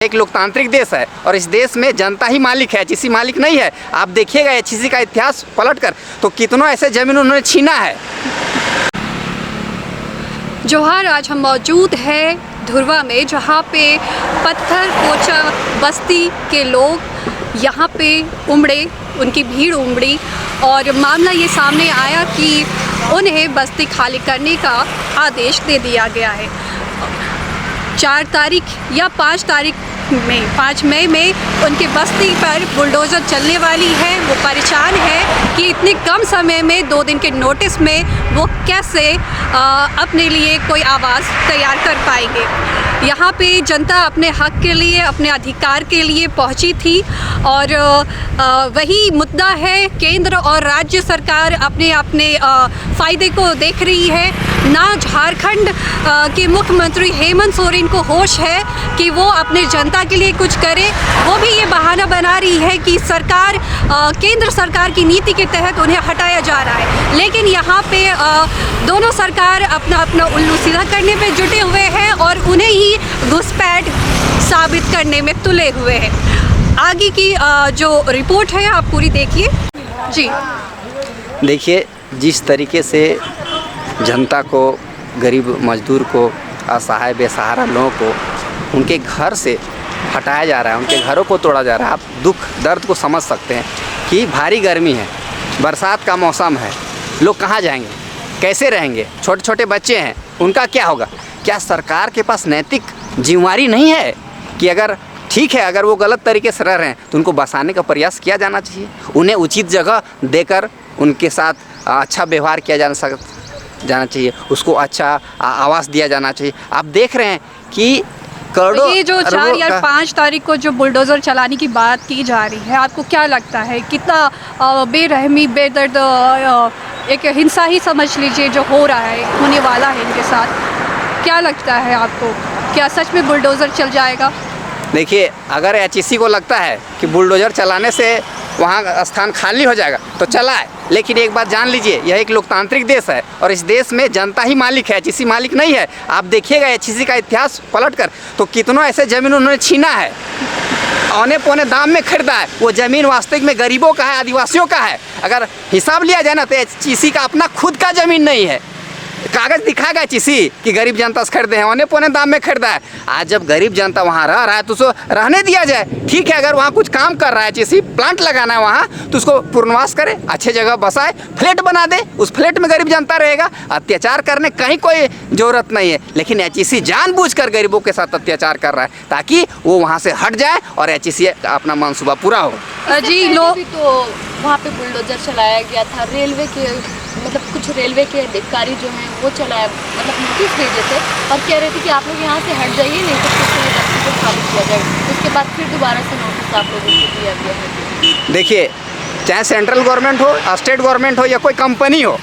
एक लोकतांत्रिक देश है और इस देश में जनता ही मालिक है, एचईसी मालिक नहीं है। आप देखिएगा एचईसी का इतिहास पलटकर तो कितनों ऐसे जमीन उन्होंने छीना है। जोहार, आज हम मौजूद हैं धुरवा में, जहाँ पे पत्थर पोचा बस्ती के लोग यहाँ पे उमड़े, उनकी भीड़ उमड़ी और मामला ये सामने आया कि उन्हें बस्ती खाली करने का आदेश दे दिया गया है। 4 तारीख या 5 मई में उनके बस्ती पर बुलडोज़र चलने वाली है। वो परेशान है कि इतने कम समय में 2 दिन के नोटिस में वो कैसे अपने लिए कोई आवाज़ तैयार कर पाएंगे। यहाँ पे जनता अपने हक के लिए, अपने अधिकार के लिए पहुँची थी और वही मुद्दा है। केंद्र और राज्य सरकार अपने फ़ायदे को देख रही है। ना झारखंड के मुख्यमंत्री हेमंत सोरेन को होश है कि वो अपने जनता के लिए कुछ करे। वो भी ये बहाना बना रही है कि सरकार, केंद्र सरकार की नीति के तहत उन्हें हटाया जा रहा है। लेकिन यहाँ पे दोनों सरकार अपना उल्लू सीधा करने पे जुटे हुए हैं और उन्हें ही घुसपैठ साबित करने में तुले हुए हैं। आगे की जो रिपोर्ट है आप पूरी देखिए। जी देखिए, जिस तरीके से जनता को, गरीब मजदूर को, असहाय बेसहारा लोगों को उनके घर से हटाया जा रहा है, उनके घरों को तोड़ा जा रहा है। आप दुख दर्द को समझ सकते हैं कि भारी गर्मी है, बरसात का मौसम है, लोग कहाँ जाएंगे, कैसे रहेंगे। छोटे छोटे बच्चे हैं, उनका क्या होगा। क्या सरकार के पास नैतिक जिम्मेदारी नहीं है कि अगर ठीक है, अगर वो गलत तरीके से रह रहे हैं तो उनको बसाने का प्रयास किया जाना चाहिए, उन्हें उचित जगह देकर उनके साथ अच्छा व्यवहार किया जाना चाहिए, उसको अच्छा आवास दिया जाना चाहिए। आप देख रहे हैं कि करोड़ों, ये जो 4 या 5 तारीख को जो बुलडोज़र चलाने की बात की जा रही है, आपको क्या लगता है कितना बेरहमी, बेदर्द, एक हिंसा ही समझ लीजिए जो हो रहा है, होने वाला है इनके साथ? क्या लगता है आपको, क्या सच में बुलडोज़र चल जाएगा? देखिए, अगर एचईसी को लगता है कि बुलडोज़र चलाने से वहाँ स्थान खाली हो जाएगा तो चलाए, लेकिन एक बात जान लीजिए, यह एक लोकतांत्रिक देश है और इस देश में जनता ही मालिक है, एचईसी मालिक नहीं है। आप देखिएगा एचईसी का इतिहास पलटकर तो कितनों ऐसे ज़मीन उन्होंने छीना है, औने पौने दाम में खरीदा है। वो ज़मीन वास्तविक में गरीबों का है, आदिवासियों का है। अगर हिसाब लिया जाए ना तो एचईसी का अपना खुद का ज़मीन नहीं है। कागज़ दिखाएगा एचईसी कि गरीब जनता से खरीदे हैं, औने पौने दाम में खरीदा है। आज जब गरीब जनता वहाँ रह रहा है तो उसको रहने दिया जाए। ठीक है, अगर वहाँ कुछ काम कर रहा है, एचईसी प्लांट लगाना है वहाँ, तो उसको पुनर्वास करे, अच्छे जगह बसाए, फ्लैट बना दे, उस फ्लैट में गरीब जनता रहेगा। अत्याचार करने कहीं कोई ज़रूरत नहीं है, लेकिन एचईसी जानबूझकर गरीबों के साथ अत्याचार कर रहा है ताकि वो वहाँ से हट जाए और एचईसी अपना मंसूबा पूरा हो। जी, लोग तो वहाँ पे बुलडोजर चलाया गया था, रेलवे के मतलब कुछ रेलवे के अधिकारी जो हैं वो चलाया, मतलब नोटिस भेजे थे और कह रहे थे कि आप लोग यहाँ से हट जाइए, नहीं तो किसी बस्ती को खाली किया जाएगा। उसके बाद फिर दोबारा से नोटिस आप लोगों को दिया गया है। देखिए, चाहे सेंट्रल गवर्नमेंट हो, स्टेट गवर्नमेंट हो या कोई कंपनी हो,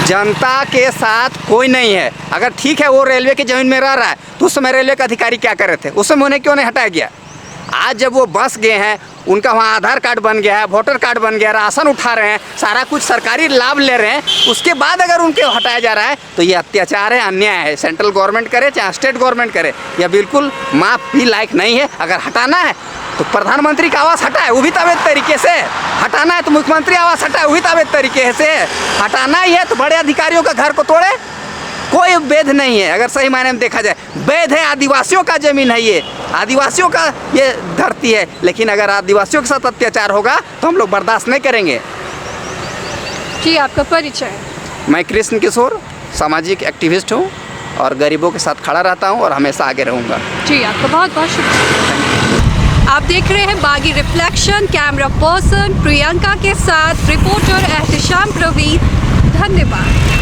जनता के साथ कोई नहीं है। अगर ठीक है वो रेलवे की ज़मीन में रह रहा है तो उस समय रेलवे के अधिकारी क्या कर रहे थे, उस समय उन्हें क्यों नहीं हटाया गया। आज जब वो बस गए हैं, उनका वहाँ आधार कार्ड बन गया है, वोटर कार्ड बन गया, राशन उठा रहे हैं, सारा कुछ सरकारी लाभ ले रहे हैं, उसके बाद अगर उनके हटाया जा रहा है तो ये अत्याचार है, अन्याय है। सेंट्रल गवर्नमेंट करे चाहे स्टेट गवर्नमेंट करे, यह बिल्कुल माफ़ भी लायक नहीं है। अगर हटाना है तो प्रधानमंत्री का आवास हटाए, वो भी तबीयत तरीके से हटाना है, तो मुख्यमंत्री आवास हटाए, वो भी तबीयत तरीके से हटाना ही है। तो बड़े अधिकारियों का घर को तोड़े, कोई वैध नहीं है। अगर सही मायने में देखा जाए, वैध है, आदिवासियों का ज़मीन है, ये आदिवासियों का ये धरती है। लेकिन अगर आदिवासियों के साथ अत्याचार होगा तो हम लोग बर्दाश्त नहीं करेंगे। जी, आपका परिचय? मैं कृष्ण किशोर, सामाजिक एक्टिविस्ट हूँ और गरीबों के साथ खड़ा रहता हूँ और हमेशा आगे रहूँगा। जी, आपका बहुत बहुत शुक्रिया। आप देख रहे हैं बागी रिफ्लेक्शन, कैमरा पर्सन प्रियंका के साथ रिपोर्टर एहतिशाम प्रवीण। धन्यवाद।